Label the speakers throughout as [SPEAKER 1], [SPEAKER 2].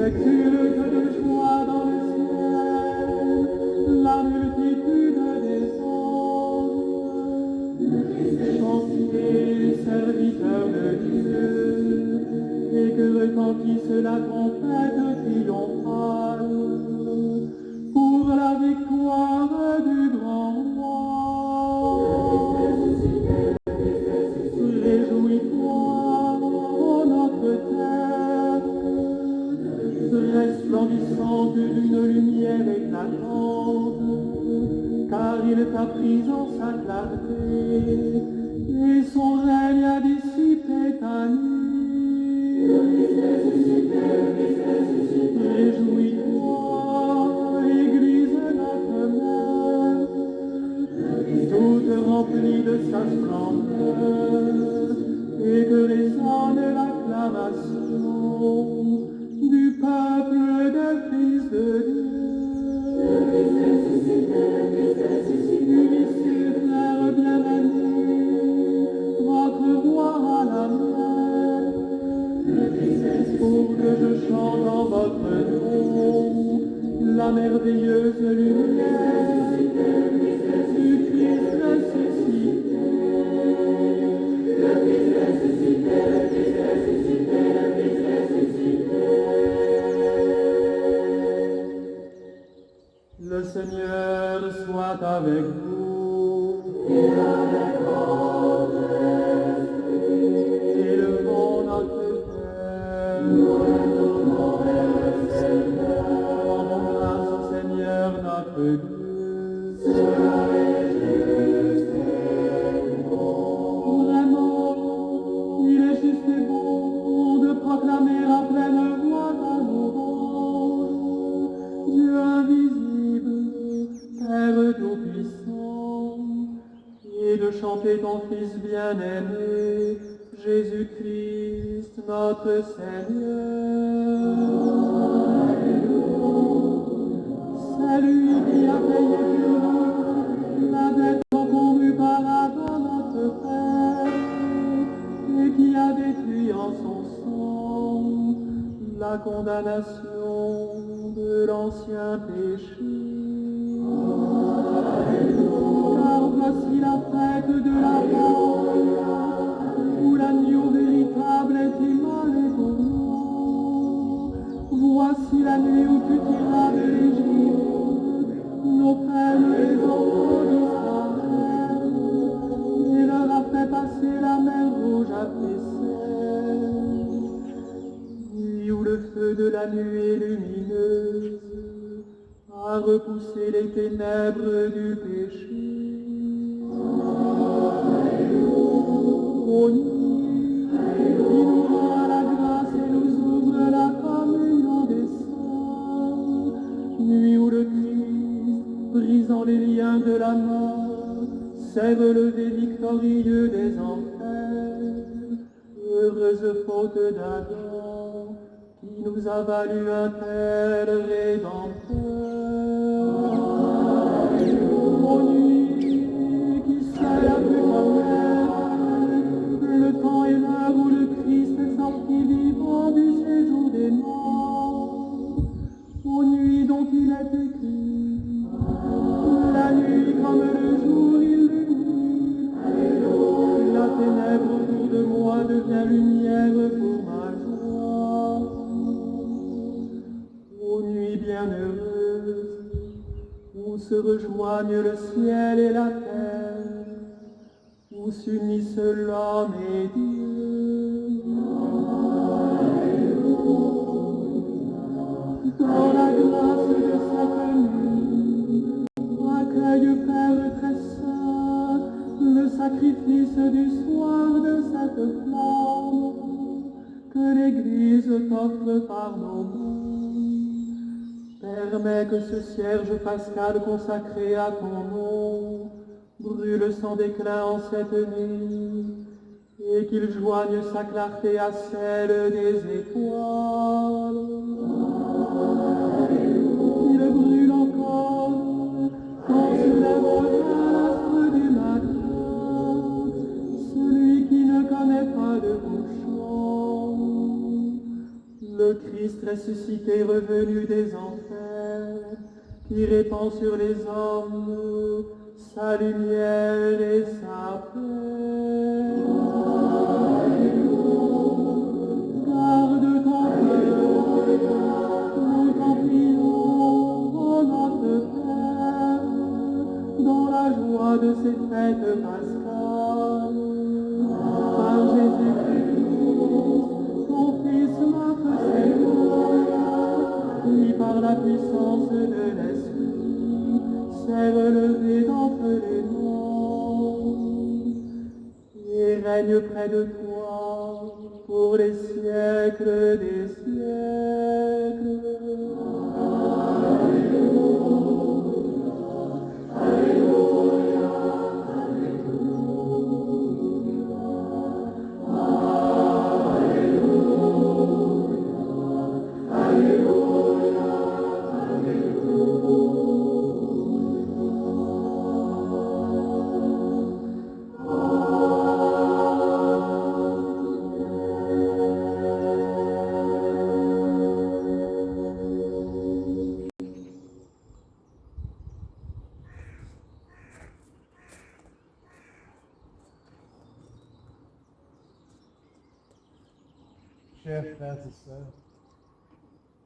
[SPEAKER 1] Exulte de joie dans le ciel, la multitude des anges. Chantez, serviteurs de Dieu, et que retentisse la trompette triomphale pour la victoire du grand roi. Réjouis-toi, ô notre terre, resplendissante d'une lumière éclatante, car il t'a pris en sa clarté, et son règne a dissipé ta nuit. Réjouis-toi, Église notre mère, toute remplie de sa splendeur, et que résonne l'acclamation du peuple des fils de Dieu. Unissez-frères bien-aimés, votre roi à la main, pour que je chante en votre nom la merveilleuse lumière du Christ ressuscité. Le Seigneur soit avec vous. Élevons notre cœur. Rendons grâce au Seigneur notre Dieu. Vraiment, il est juste et bon de proclamer à pleine voix ta louange. Dieu invisible, Père tout-puissant, et de chanter ton Fils bien-aimé, Jésus-Christ, notre Seigneur. C'est lui qui a payé pour nous la dette concourue par Adam notre Père, et qui a détruit en son sang la condamnation de l'ancien péché. Car voici la fête de la mort, où l'agneau véritable est immolé pour nous. Voici la nuit où tu tiras de l'Égypte nos peines les enfants d'Israël, et leur a fait passer la mer rouge à faisselle. Nuit où le feu de la nuée lumineuse a repoussé les ténèbres du péché. Ô nuit qui nous rend la grâce et nous ouvre la communion des saints. Nuit où le Christ, brisant les liens de la mort, s'est relevé victorieux des enfers. Heureuse faute d'Adam, qui nous a valu un tel rédempteur. Ô nuit qui seule a pu connaître le temps et l'heure où le Christ est sorti vivant du séjour des morts. Ô nuit dont il est écrit, la nuit comme le jour illumine, la ténèbre autour de moi devient lumière pour ma joie. Ô nuit bienheureuse, où se rejoignent le ciel et la terre, où s'unissent l'homme et Dieu. Dans la grâce de cette nuit, accueille, Père très saint, le sacrifice du soir de cette flamme que l'Église t'offre par nos mains. Permets que ce cierge pascal consacré à ton nom brûle sans déclin en cette nuit, et qu'il joigne sa clarté à celle des étoiles. Il brûle encore quand se lèvera l'astre du matin, celui qui ne connaît pas de couchant. le Christ ressuscité revenu des enfers, qui répand sur les hommes sa lumière et sa paix. Garde ton cœur, nous t'en prions, ô notre Père, dans la joie de cette fête pascale, par Jésus-Christ, ton Fils notre Seigneur, qui par la puissance de l'Esprit s'est relevé d'entre les morts et règne près de toi pour les siècles des siècles.
[SPEAKER 2] Chers frères et sœurs,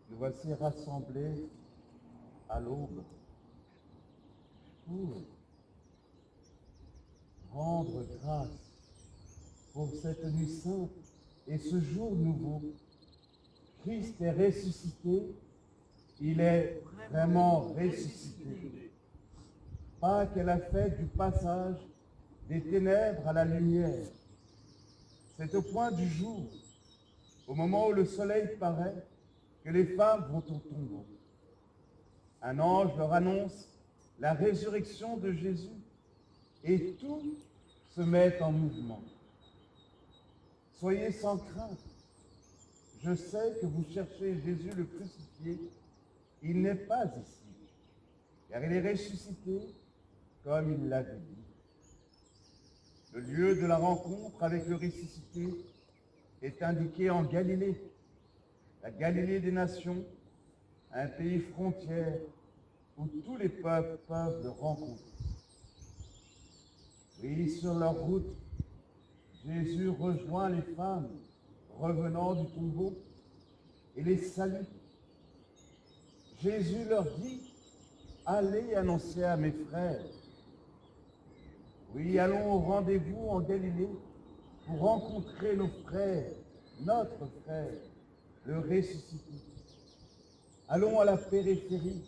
[SPEAKER 2] nous voici rassemblés à l'aube pour rendre grâce pour cette nuit sainte et ce jour nouveau. Christ est ressuscité, il est vraiment ressuscité. Pâques est la fête du passage des ténèbres à la lumière. C'est au point du jour, au moment où le soleil paraît, que les femmes vont au tombeau. Un ange leur annonce la résurrection de Jésus et tout se met en mouvement. Soyez sans crainte. Je sais que vous cherchez Jésus le crucifié. Il n'est pas ici, car il est ressuscité comme il l'avait dit. Le lieu de la rencontre avec le ressuscité est indiqué en Galilée, la Galilée des nations, un pays frontière où tous les peuples peuvent le rencontrer. Oui, sur leur route, Jésus rejoint les femmes revenant du tombeau et les salue. Jésus leur dit, allez annoncer à mes frères. Oui, allons au rendez-vous en Galilée pour rencontrer nos frères, notre frère, le ressuscité. Allons à la périphérie,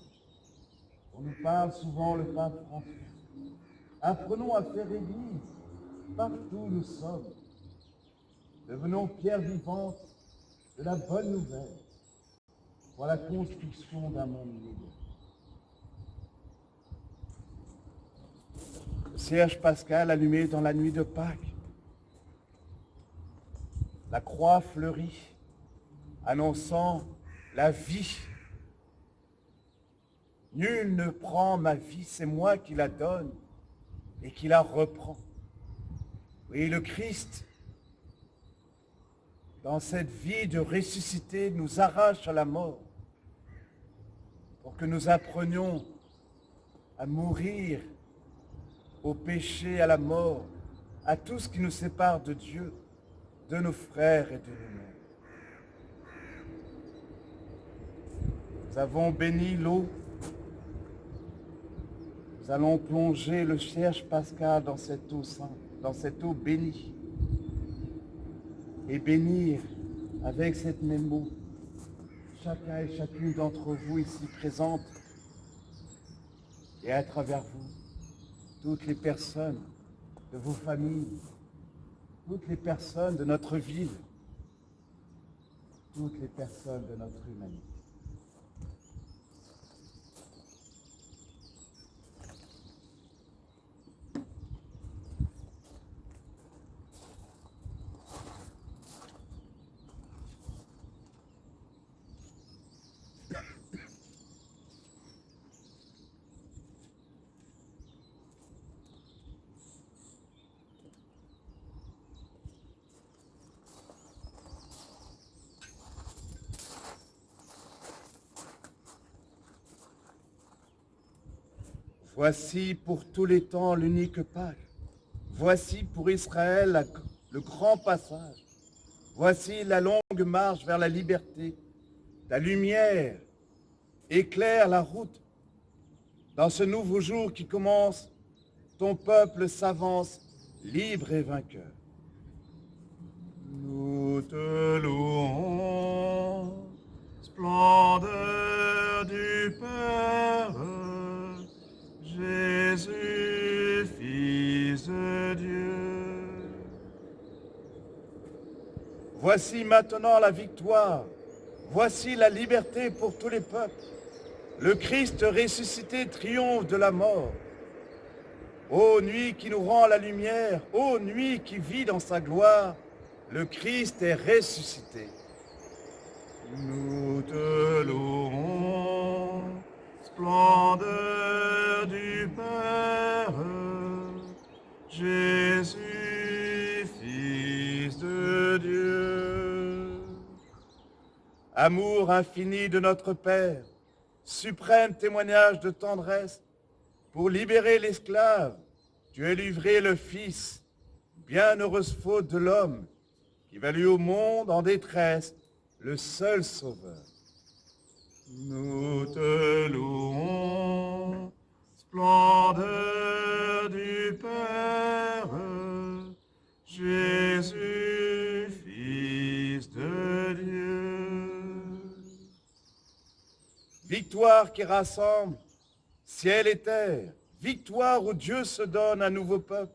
[SPEAKER 2] on nous parle souvent le pape François. Apprenons à faire église partout où nous sommes. Devenons pierre vivante de la bonne nouvelle pour la construction d'un monde meilleur. Le cierge pascal allumé dans la nuit de Pâques. La croix fleurit, annonçant la vie. Nul ne prend ma vie, c'est moi qui la donne et qui la reprend. Oui, le Christ, dans cette vie de ressuscité, nous arrache à la mort pour que nous apprenions à mourir au péché, à la mort, à tout ce qui nous sépare de Dieu, de nos frères et de nous-mêmes. Nous avons béni l'eau. Nous allons plonger le cierge pascal dans cette eau sainte, dans cette eau bénie, et bénir avec cette même eau chacun et chacune d'entre vous ici présentes et à travers vous, toutes les personnes de vos familles, toutes les personnes de notre ville, toutes les personnes de notre humanité. Voici pour tous les temps l'unique Pâque. Voici pour Israël le grand passage. Voici la longue marche vers la liberté. Ta lumière éclaire la route. Dans ce nouveau jour qui commence, ton peuple s'avance libre et vainqueur. Nous te louons, splendeur du Père, Jésus, Fils de Dieu. Voici maintenant la victoire, voici la liberté pour tous les peuples. Le Christ ressuscité triomphe de la mort. Ô nuit qui nous rend la lumière, ô nuit qui vit dans sa gloire, le Christ est ressuscité. Nous te louons, splendeur du Père, Jésus, Fils de Dieu. Amour infini de notre Père, suprême témoignage de tendresse, pour libérer l'esclave, tu as livré le Fils, bienheureuse faute de l'homme, qui valut au monde en détresse le seul Sauveur. Nous te louons, splendeur du Père, Jésus, Fils de Dieu. Victoire qui rassemble ciel et terre, victoire où Dieu se donne un nouveau peuple,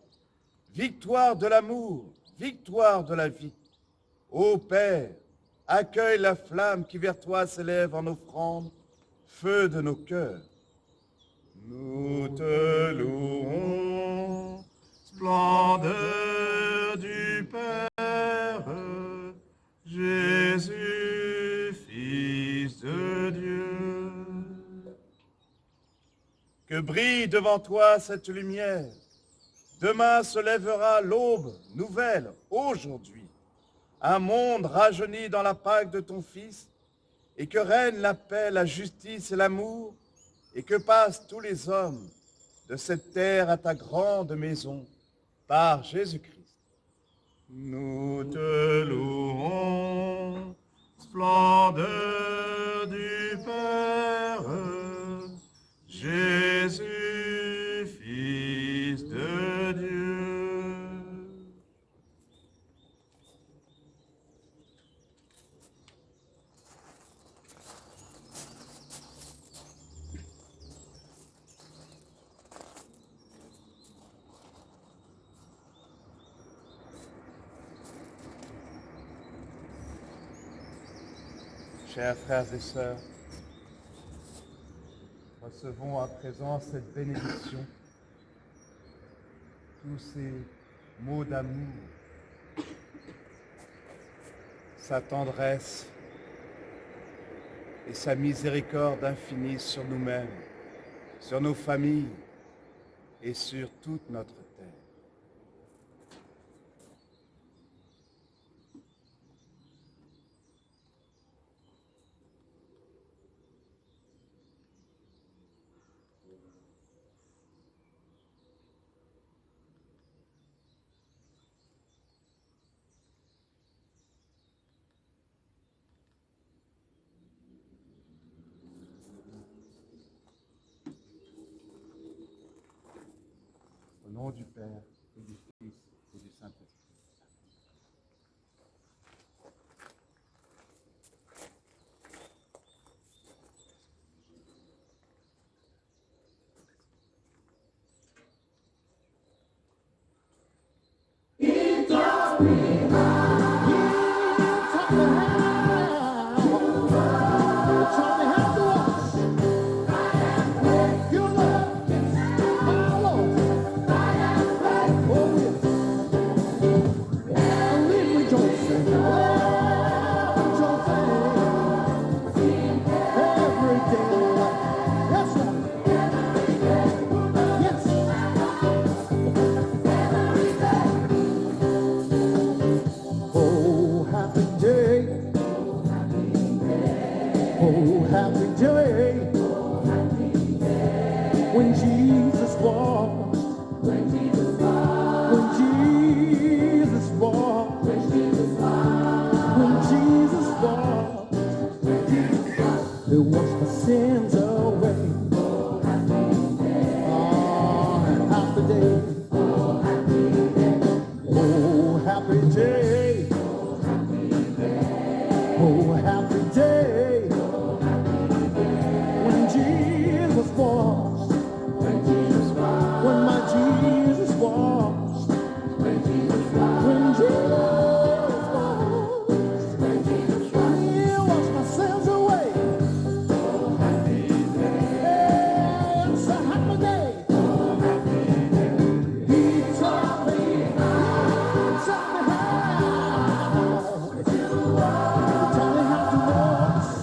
[SPEAKER 2] victoire de l'amour, victoire de la vie. Ô Père, accueille la flamme qui vers toi s'élève en offrande, feu de nos cœurs. Nous te louons, splendeur du Père, Jésus, Fils de Dieu. Que brille devant toi cette lumière. Demain se lèvera l'aube nouvelle, aujourd'hui. Un monde rajeuni dans la Pâque de ton Fils, et que règne la paix, la justice et l'amour, et que passent tous les hommes de cette terre à ta grande maison, par Jésus-Christ. Nous te louons, splendeur du Père, Jésus, Fils de Dieu. Chers frères et sœurs, recevons à présent cette bénédiction, tous ces mots d'amour, sa tendresse et sa miséricorde infinie sur nous-mêmes, sur nos familles et sur toute notre terre. Au nom du Père, et du Fils, et du Saint-Esprit. Oh, happy day when Jesus
[SPEAKER 1] to wash my sins away. Oh, happy day. Oh, happy day. Oh, happy day. Oh, happy day. Oh, happy day. When Jesus washed. When my Jesus washed. When Jesus washed. He washed my sins away. Oh, happy day. Hey, it's a happy day. Oh, happy day. He taught me how. Taught me how to wash.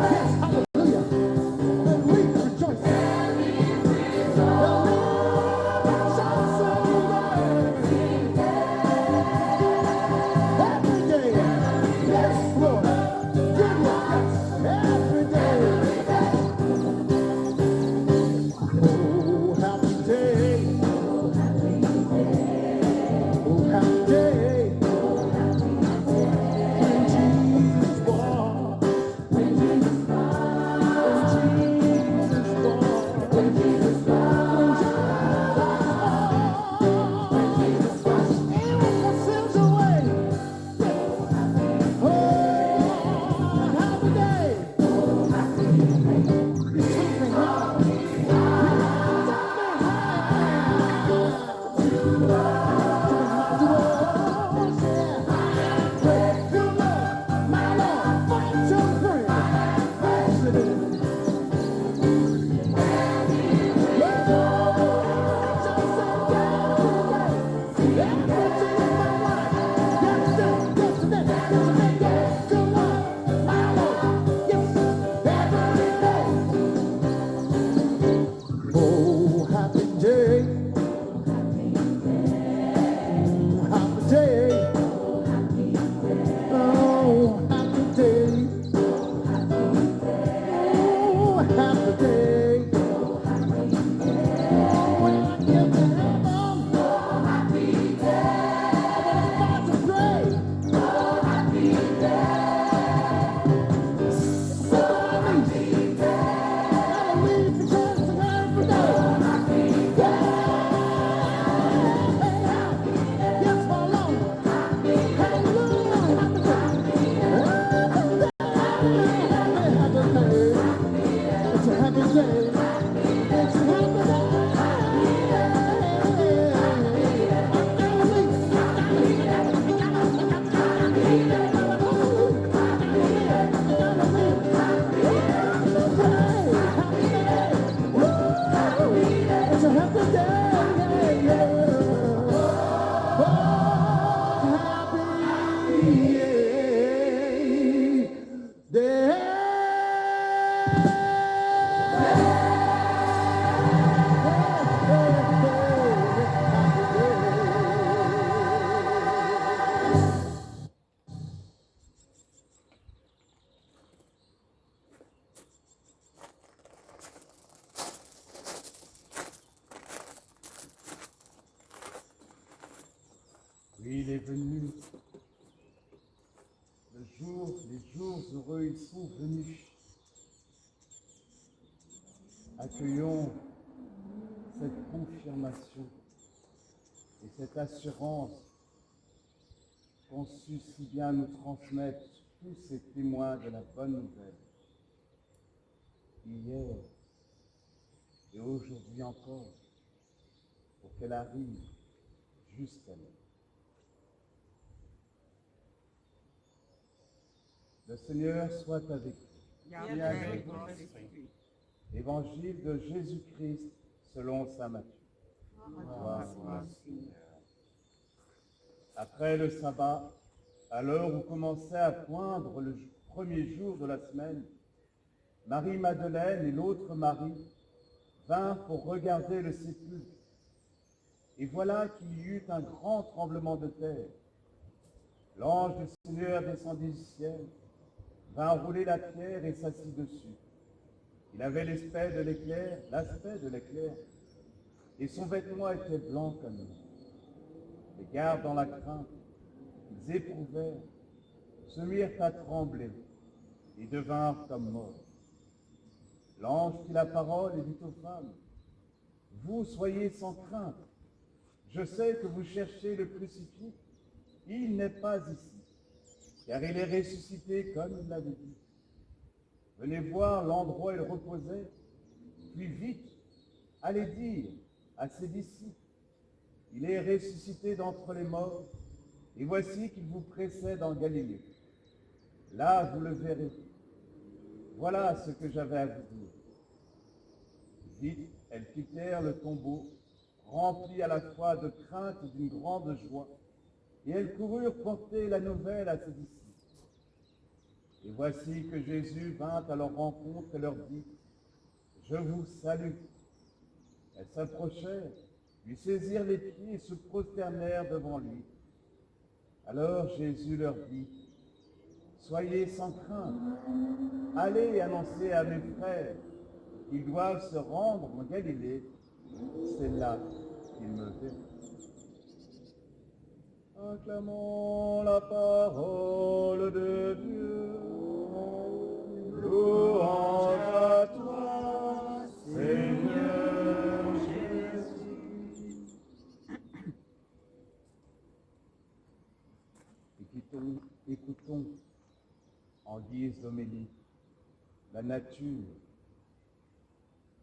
[SPEAKER 1] Yes, hallelujah. And we rejoice. Every day. Yes, Lord. Good Lord. Yes, every day. Oh, happy day. Oh, happy day. When Jesus walked. When Jesus walked. When Jesus walked. He washed my sins away. Oh, happy day. He taught me how. Oh, happy day. Happy day. Oh, happy day. Oh, happy day. When I get to heaven, oh, happy day. I'm about to pray. Oh, happy day. So happy day. Gotta leave for church and every day. Oh, happy day. Yes, my Lord. Hallelujah. Happy day. Happy day. It's a happy day. It's a happy day. It's a happy
[SPEAKER 2] Oui, il est venu. Les jours heureux, ils sont venus. Accueillons cette confirmation et cette assurance qu'ont su si bien nous transmettre tous ces témoins de la bonne nouvelle. Hier et aujourd'hui encore, pour qu'elle arrive jusqu'à nous. Le Seigneur soit avec vous.
[SPEAKER 3] Et avec votre esprit.
[SPEAKER 2] Évangile de Jésus-Christ selon saint Matthieu. Gloire à toi, Seigneur. Après le sabbat, à l'heure où commençait à poindre le premier jour de la semaine, Marie-Madeleine et l'autre Marie vinrent pour regarder le sépulcre. Et voilà qu'il y eut un grand tremblement de terre. L'ange du Seigneur descendit du ciel, vint rouler la pierre et s'assit dessus. Il avait l'aspect de l'éclair, et son vêtement était blanc comme l'eau. Les gardes dans la crainte, ils éprouvèrent, se mirent à trembler et devinrent comme morts. L'ange prit la parole et dit aux femmes, « Vous soyez sans crainte. Je sais que vous cherchez le crucifix. Il n'est pas ici, car il est ressuscité comme il l'avait dit. Venez voir l'endroit où il reposait, puis vite, allez dire à ses disciples, il est ressuscité d'entre les morts, et voici qu'il vous précède en Galilée. Là, vous le verrez. Voilà ce que j'avais à vous dire. » Vite, elles quittèrent le tombeau, remplies à la fois de crainte et d'une grande joie, et elles coururent porter la nouvelle à ses disciples. Et voici que Jésus vint à leur rencontre et leur dit, « Je vous salue. » Elles s'approchèrent, lui saisirent les pieds et se prosternèrent devant lui. Alors Jésus leur dit, « Soyez sans crainte, allez annoncer à mes frères qu'ils doivent se rendre en Galilée, c'est là qu'ils me verront. » Acclamons la parole de Dieu. Louange à toi, Seigneur Jésus. Écoutons en guise d'homélie la nature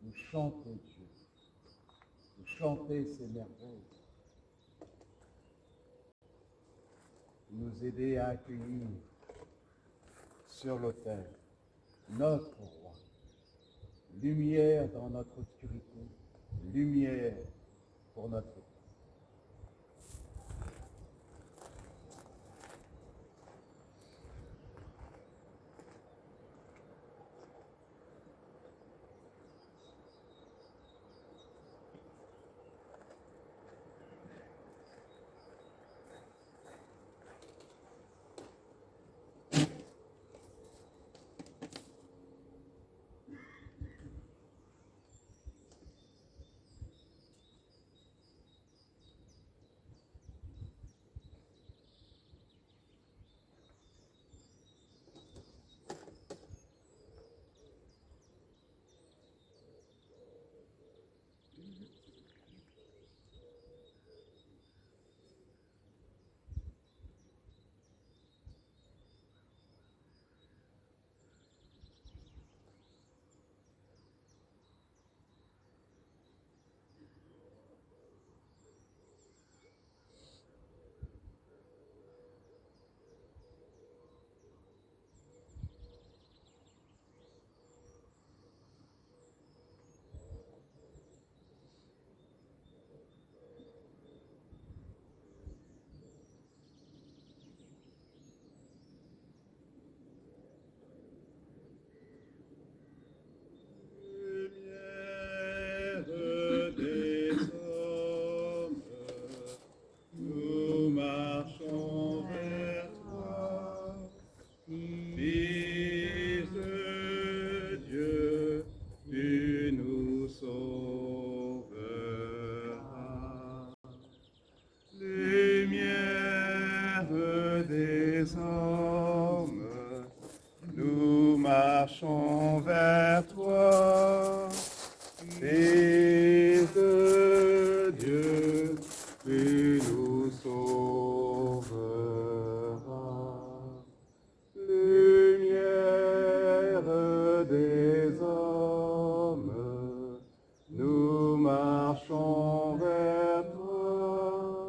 [SPEAKER 2] nous chanter Dieu, nous chanter ses merveilles, nous aider à accueillir sur l'autel notre roi, lumière dans notre obscurité, lumière pour notre vie.
[SPEAKER 4] marchons vers toi, Fils de Dieu, tu nous sauveras. Lumière des hommes, nous marchons vers toi,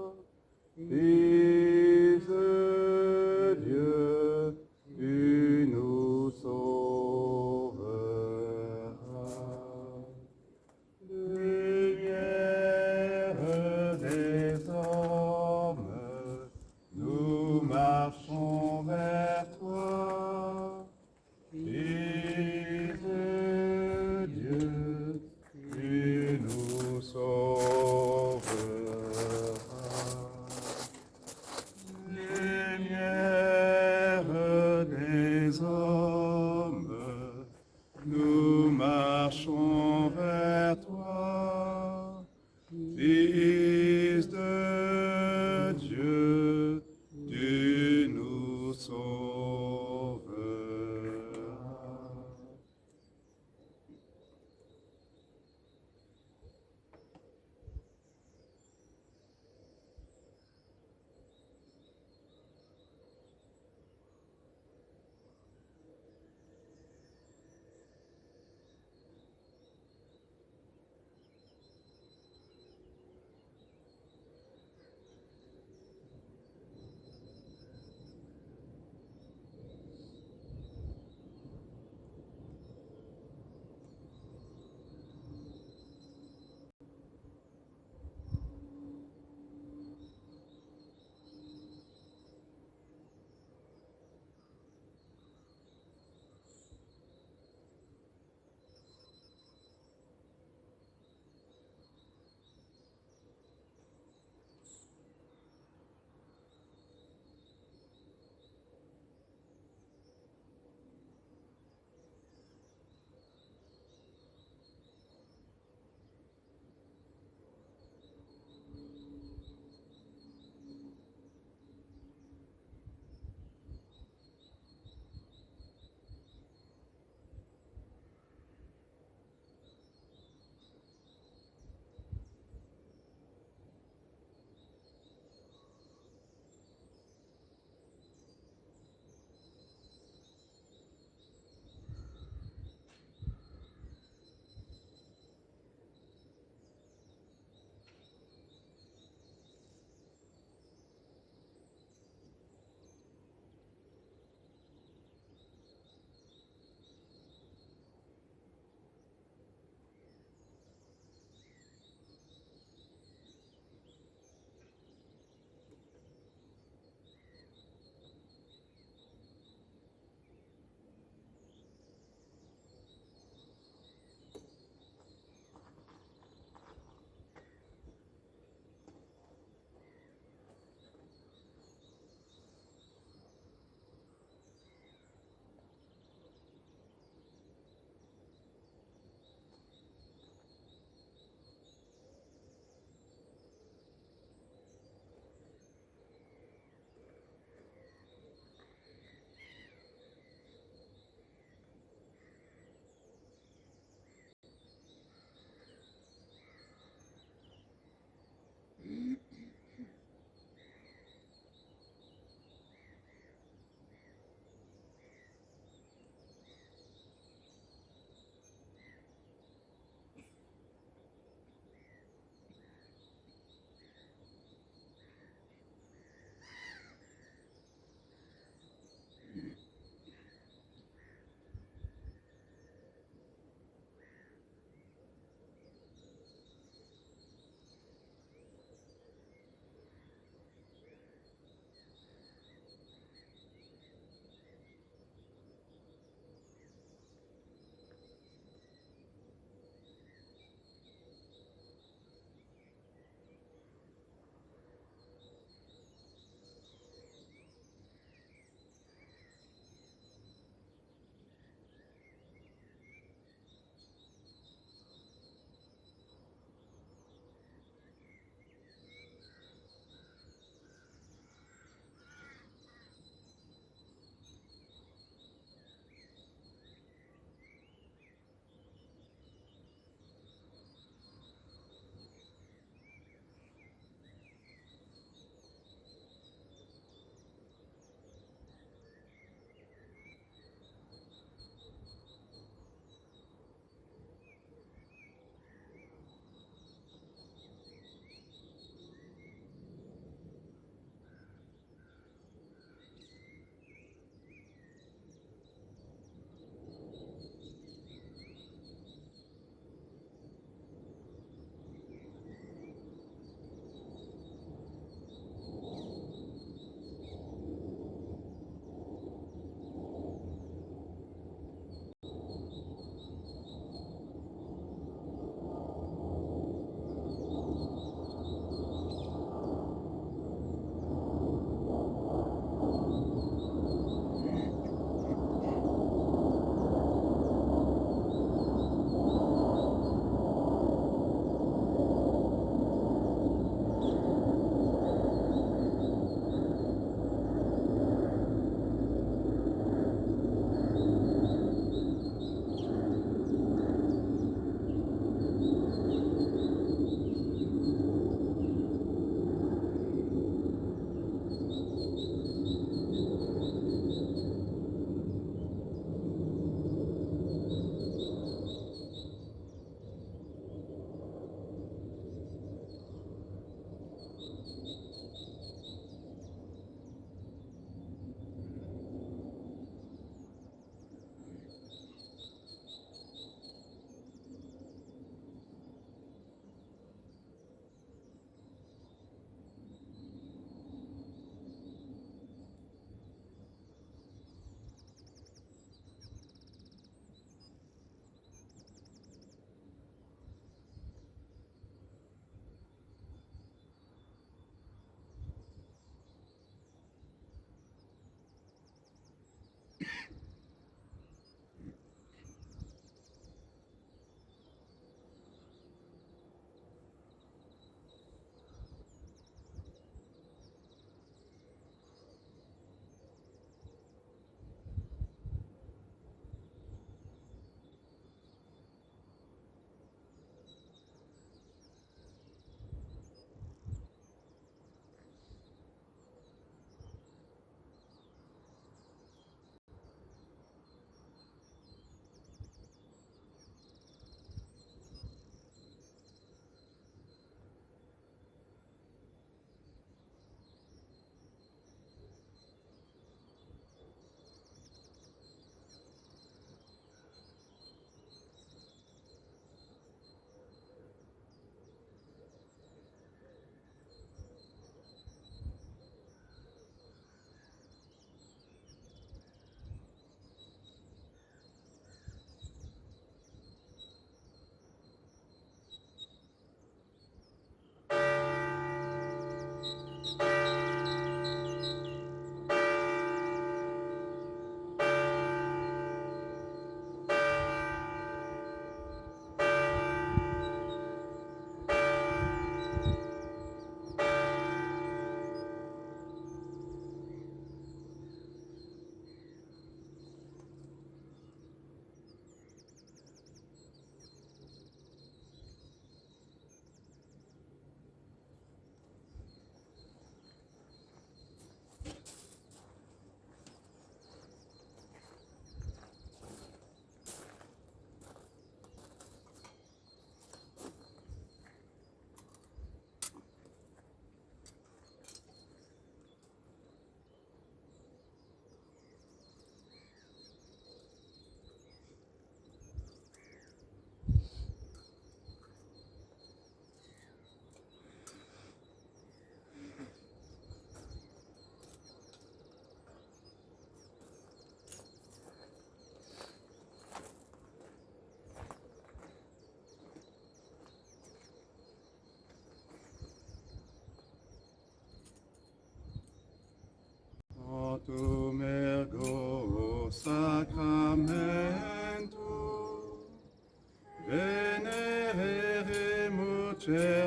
[SPEAKER 4] Fils de Dieu, tu nous sauveras. Lumière des hommes,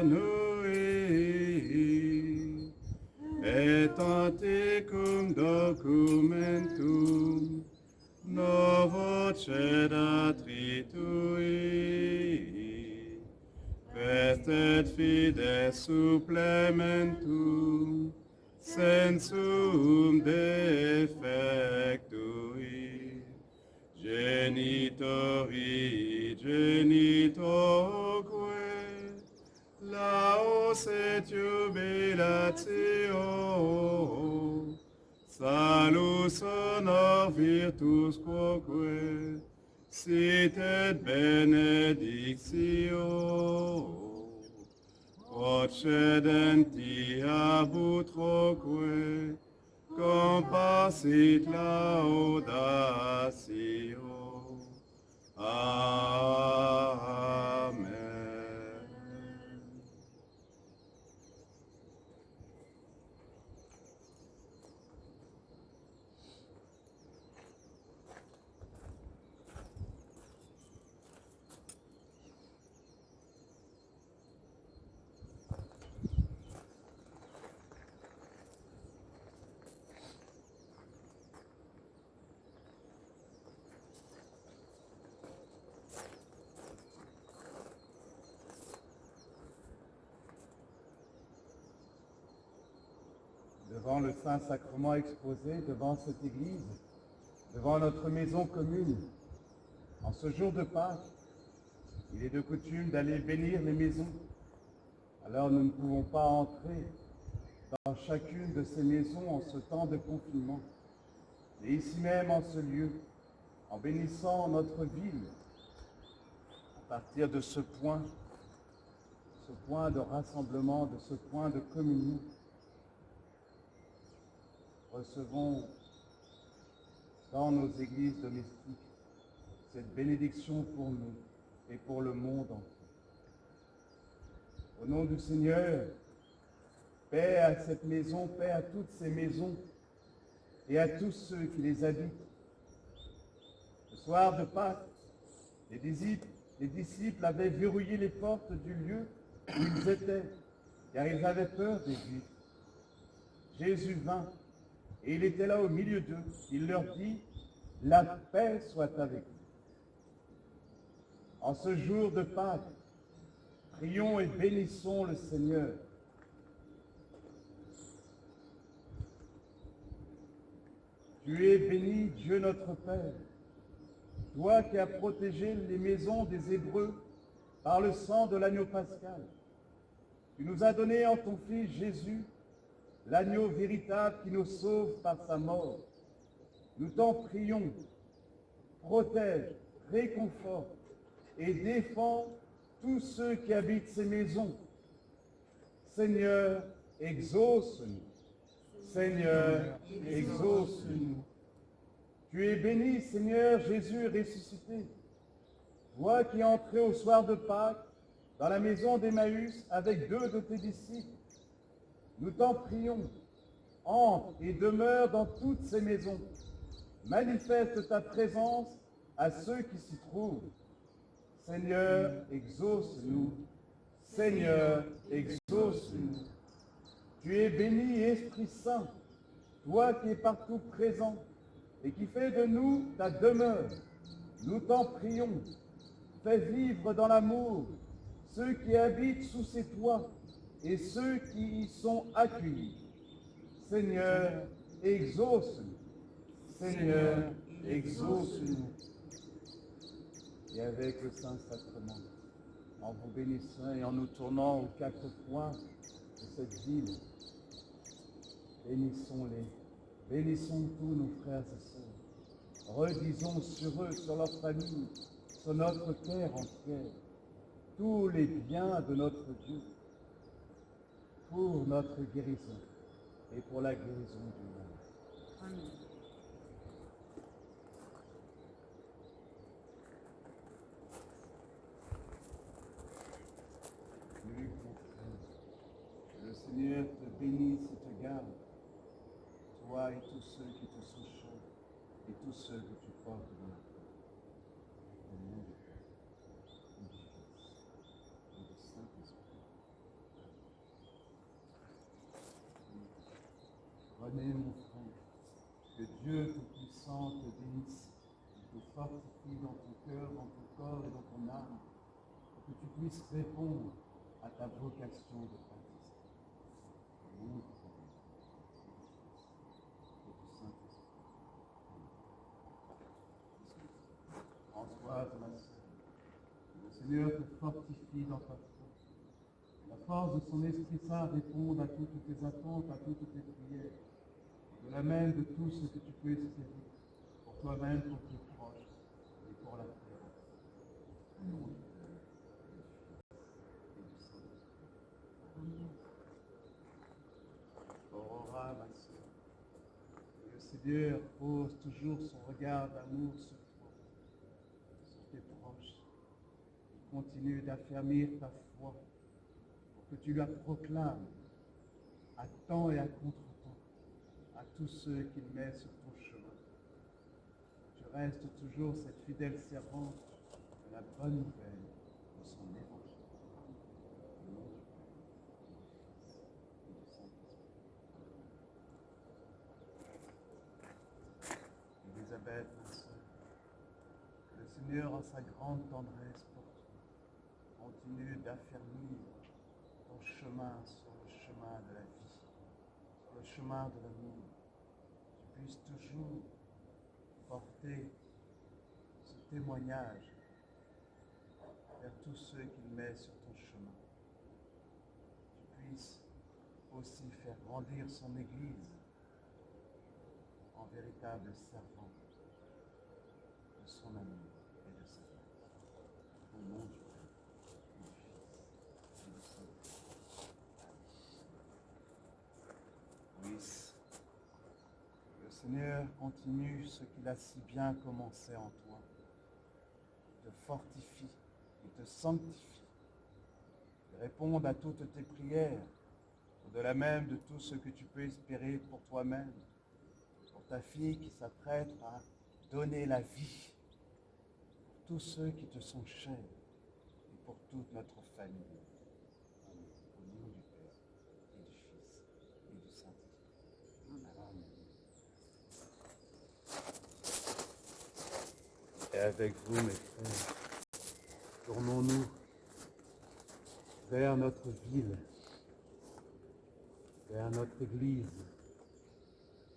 [SPEAKER 4] noi, et tecum documentum novo cedatri tui, vestet fides supplementum sensum defectui, genitori genitoque, laus et jubilatio, salus honor virtus quoque, sit et benedictio, procedenti ab utroque, compassit laudatio. Amen.
[SPEAKER 2] Devant le Saint-Sacrement exposé, devant cette Église, devant notre maison commune, en ce jour de Pâques, il est de coutume d'aller bénir les maisons. Alors nous ne pouvons pas entrer dans chacune de ces maisons en ce temps de confinement, mais ici même en ce lieu, en bénissant notre ville, à partir de ce point de rassemblement, de ce point de communion, recevons dans nos églises domestiques cette bénédiction pour nous et pour le monde entier. Au nom du Seigneur, paix à cette maison, paix à toutes ces maisons et à tous ceux qui les habitent. Le soir de Pâques, les disciples avaient verrouillé les portes du lieu où ils étaient, car ils avaient peur des Juifs. Jésus vint, et il était là au milieu d'eux. Il leur dit, « La paix soit avec vous. » En ce jour de Pâques, prions et bénissons le Seigneur. Tu es béni, Dieu notre Père, toi qui as protégé les maisons des Hébreux par le sang de l'agneau pascal. Tu nous as donné en ton Fils Jésus l'agneau véritable qui nous sauve par sa mort. Nous t'en prions, protège, réconforte et défends tous ceux qui habitent ces maisons. Seigneur, exauce-nous. Seigneur, exauce-nous. Tu es béni, Seigneur Jésus ressuscité. Toi qui es entré au soir de Pâques dans la maison d'Emmaüs avec 2 de tes disciples. Nous t'en prions, entre et demeure dans toutes ces maisons. Manifeste ta présence à ceux qui s'y trouvent. Seigneur, exauce-nous. Seigneur, exauce-nous. Tu es béni, Esprit Saint, toi qui es partout présent et qui fais de nous ta demeure. Nous t'en prions. Fais vivre dans l'amour ceux qui habitent sous ces toits et ceux qui y sont accueillis. Seigneur, exauce-nous. Seigneur, exauce-nous. Et avec le Saint-Sacrement, en vous bénissant et en nous tournant aux 4 coins de cette ville, bénissons-les, bénissons tous nos frères et sœurs. Redisons sur eux, sur leur famille, sur notre terre entière, tous les biens de notre Dieu, pour notre guérison et pour la guérison du monde. Amen. Luc, mon frère, que le Seigneur te bénisse et te garde, toi et tous ceux qui te sont chers et tous ceux que tu portes dans la foi. Au nom du Père, et du Fils, et du Saint-Esprit. bien-aimé, mon frère, que Dieu Tout-Puissant te bénisse, te fortifie dans ton cœur, dans ton corps et dans ton âme, que tu puisses répondre à ta vocation de baptême. Au nom du Père et du Saint-Esprit. Françoise, ma sœur, que le Seigneur te fortifie dans ta foi. La force de son Esprit Saint réponde à toutes tes attentes, à toutes tes prières. De la main de tout ce que tu peux espérer, pour toi-même, pour tes proches et pour la terre. Au nom du Père, et du Saint-Esprit. Aurora, ma sœur, que le Seigneur pose toujours son regard d'amour sur toi, sur tes proches. Il continue d'affermir ta foi, pour que tu la proclames à temps et à contre-temps à tous ceux qu'il met sur ton chemin. Tu restes toujours cette fidèle servante de la bonne nouvelle de son évangile. Au nom du Père, et du Fils, et du Saint-Esprit. Élisabeth, ma sœur, que le Seigneur, en sa grande tendresse pour toi, continue d'affermir ton chemin sur le chemin de la vie, sur le chemin de l'amour. Tu puisses toujours porter ce témoignage vers tous ceux qu'il met sur ton chemin. Tu puisses aussi faire grandir son Église en véritable servant de son amour et de sa grâce. Au nom du Père, et du Fils, et du Saint-Esprit. Oui, le Seigneur continue ce qu'il a si bien commencé en toi. Il te fortifie, il te sanctifie. Il répond à toutes tes prières, au-delà même de tout ce que tu peux espérer pour toi-même, pour ta fille qui s'apprête à donner la vie, pour tous ceux qui te sont chers et pour toute notre famille. Amen. Au nom du Père et du Fils et du Saint-Esprit. Amen. Et avec vous, mes frères, tournons-nous vers notre ville, vers notre Église,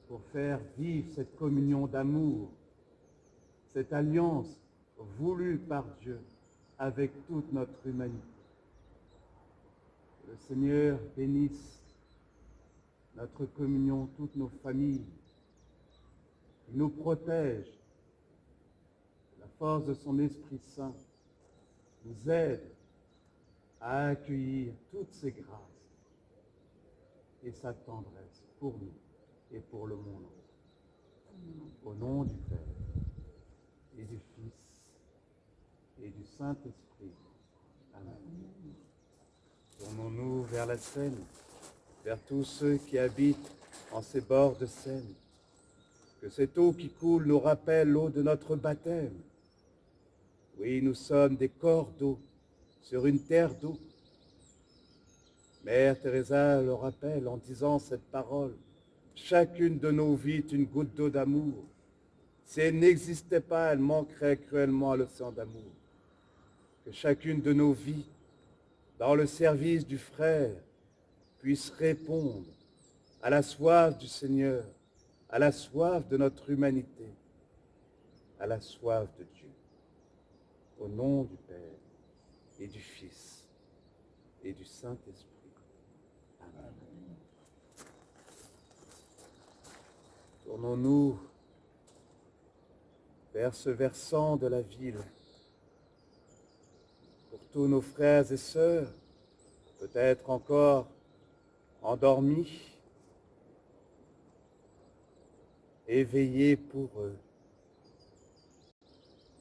[SPEAKER 2] pour faire vivre cette communion d'amour, cette alliance voulue par Dieu avec toute notre humanité. Que le Seigneur bénisse notre communion, toutes nos familles, qu'il nous protège, que la force de son Esprit Saint nous aide à accueillir toutes ces grâces et sa tendresse pour nous et pour le monde entier. Au nom du Père et du Fils et du Saint-Esprit. Amen. Tournons-nous vers la Seine, vers tous ceux qui habitent en ces bords de Seine. Que cette eau qui coule nous rappelle l'eau de notre baptême. Oui, nous sommes des corps d'eau sur une terre d'eau. Mère Teresa le rappelle en disant cette parole. Chacune de nos vies est une goutte d'eau d'amour. Si elle n'existait pas, elle manquerait cruellement à l'océan d'amour. Que chacune de nos vies, dans le service du frère, puisse répondre à la soif du Seigneur, à la soif de notre humanité, à la soif de Dieu. Au nom du Père et du Fils et du Saint-Esprit. Amen. Tournons-nous vers ce versant de la ville. Pour tous nos frères et sœurs, peut-être encore endormis, éveillés pour eux.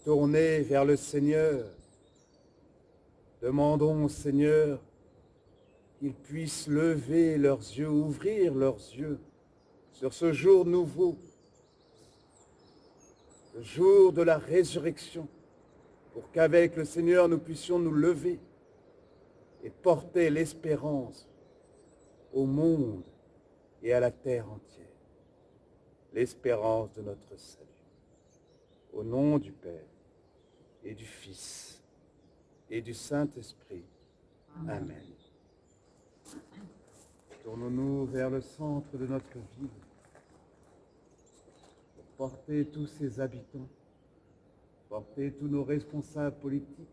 [SPEAKER 2] Tournés vers le Seigneur, demandons au Seigneur qu'ils puissent lever leurs yeux, ouvrir leurs yeux sur ce jour nouveau, le jour de la résurrection, pour qu'avec le Seigneur nous puissions nous lever et porter l'espérance au monde et à la terre entière. l'espérance de notre salut. Au nom du Père et du Fils et du Saint-Esprit. Amen. Tournons-nous vers le centre de notre ville pour porter tous ses habitants, porter tous nos responsables politiques,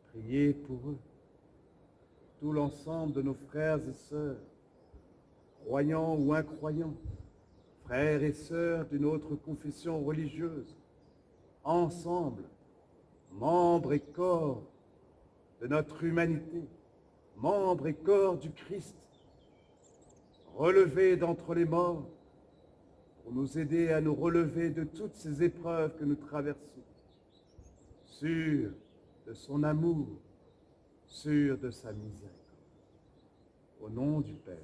[SPEAKER 2] prier pour eux, tout l'ensemble de nos frères et sœurs, croyants ou incroyants, frères et sœurs d'une autre confession religieuse, ensemble, membres et corps de notre humanité, membres et corps du Christ, relevés d'entre les morts, pour nous aider à nous relever de toutes ces épreuves que nous traversons, sûrs de son amour, sûrs de sa miséricorde. Au nom du Père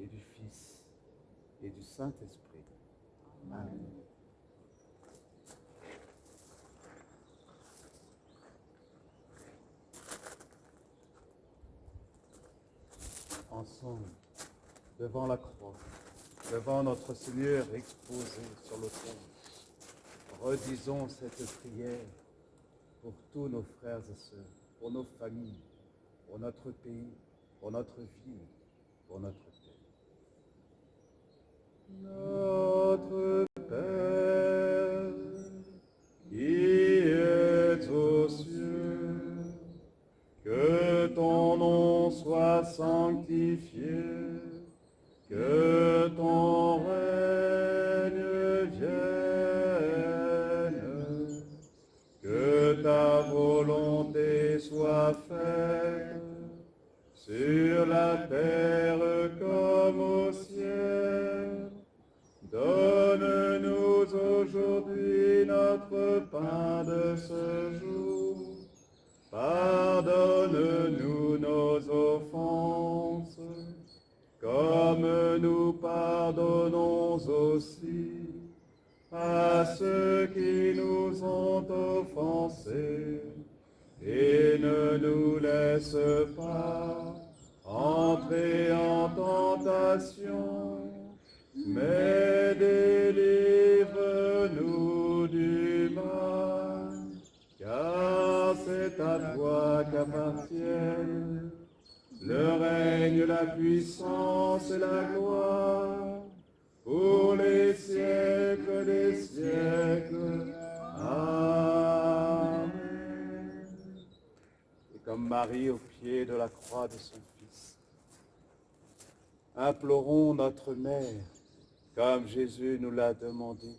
[SPEAKER 2] et du Fils et du Saint-Esprit. Amen. Ensemble, devant la croix, devant notre Seigneur exposé sur l'autel, redisons cette prière pour tous nos frères et sœurs, pour nos familles, pour notre pays, pour notre ville, pour notre terre. Notre Père, qui es aux cieux, que ton nom soit sanctifié, que ton règne vienne, que ta volonté soit faite sur la terre comme au ciel. Donne-nous aujourd'hui notre pain de ce jour. Pardonne-nous nos offenses, comme nous pardonnons aussi à ceux qui nous ont offensés. Et ne nous laisse pas entrer en tentation, mais délivre-nous du mal, car c'est à toi qu'appartiennent le règne, la puissance et la gloire, pour les siècles des siècles. Amen. Et comme Marie au pied de la croix de son Fils, implorons notre Mère, comme Jésus nous l'a demandé.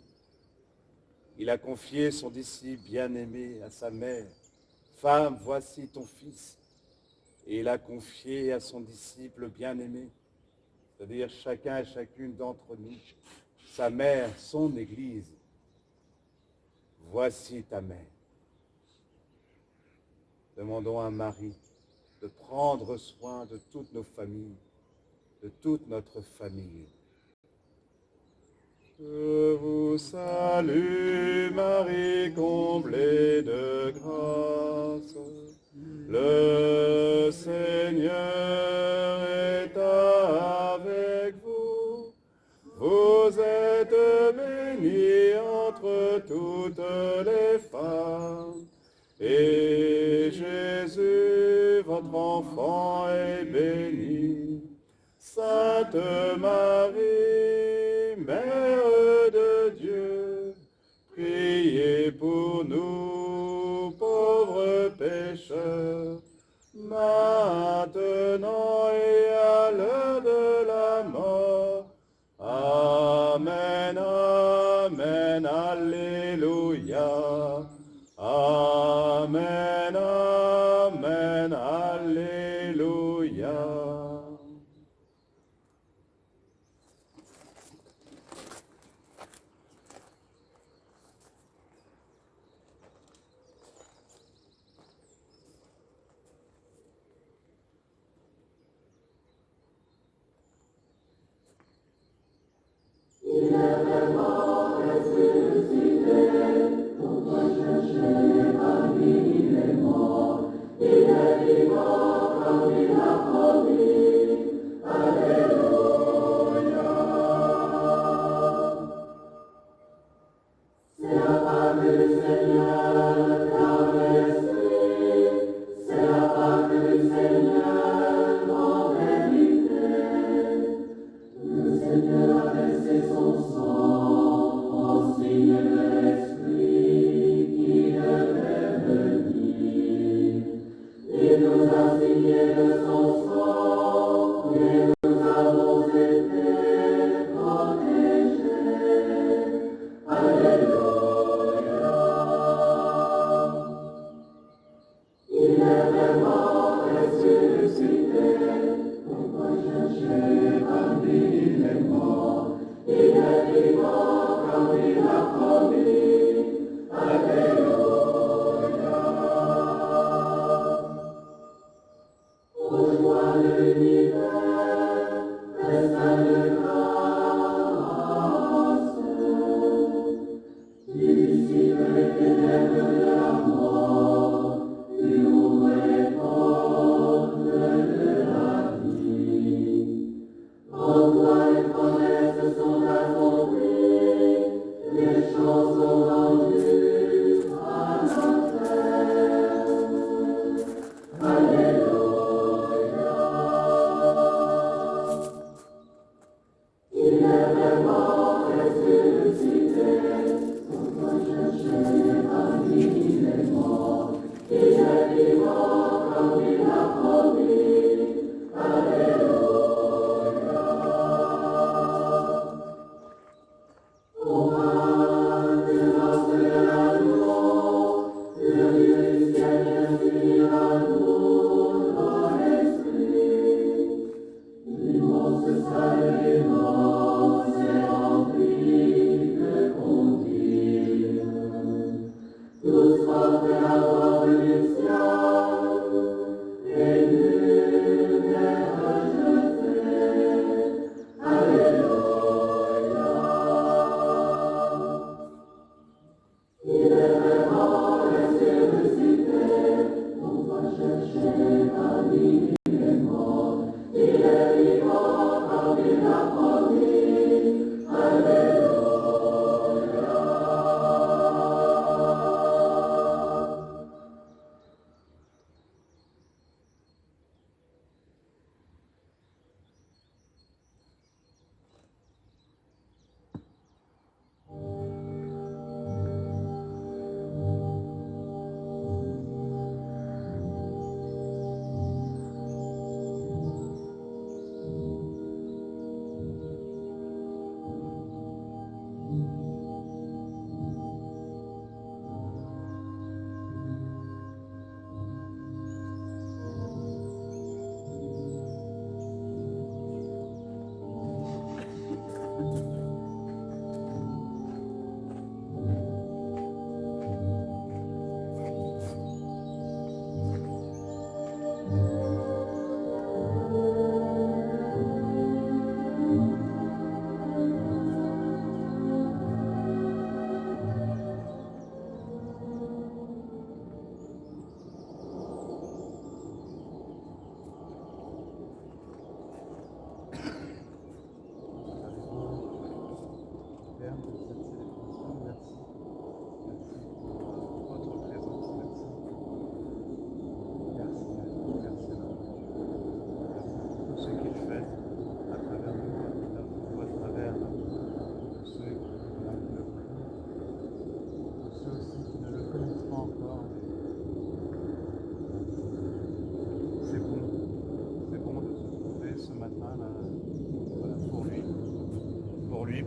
[SPEAKER 2] Il a confié son disciple bien-aimé à sa mère. « Femme, voici ton fils ». Et il a confié à son disciple bien-aimé, c'est-à-dire chacun et chacune d'entre nous, sa mère, son Église. Voici ta mère. Demandons à Marie de prendre soin de toutes nos familles, de toute notre famille. Je vous salue, Marie, comblée de grâce. Le Seigneur est avec vous. Vous êtes bénie entre toutes les femmes. Et Jésus, votre enfant, est béni. Sainte Marie, Mère de Dieu, priez pour nous, pauvres pécheurs, maintenant et à l'heure de la mort. Amen, amen, alléluia. Amen, amen, alléluia.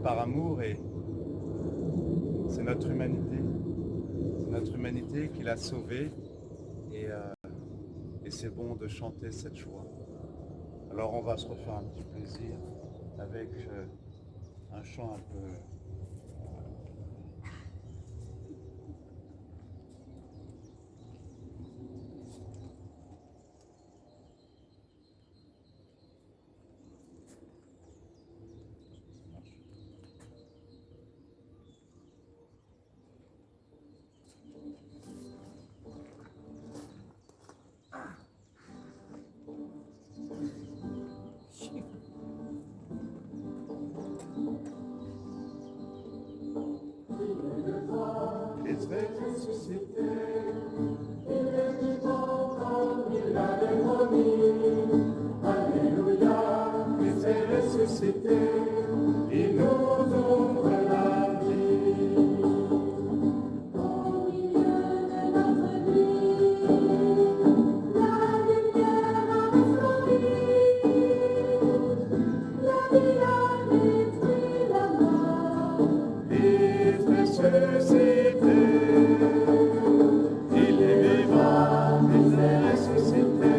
[SPEAKER 4] Par amour, et c'est notre humanité qui l'a sauvée, et c'est bon de chanter cette joie. Alors on va se refaire un petit plaisir avec un chant un peu... Il nous ouvre la vie.
[SPEAKER 5] Au milieu de notre vie, la lumière a resplendit. La vie a détruit la mort.
[SPEAKER 4] Il est ressuscité. Il est vivant, il est ressuscité.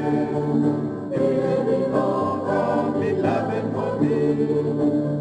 [SPEAKER 4] Il est vivant comme il l'avait promis.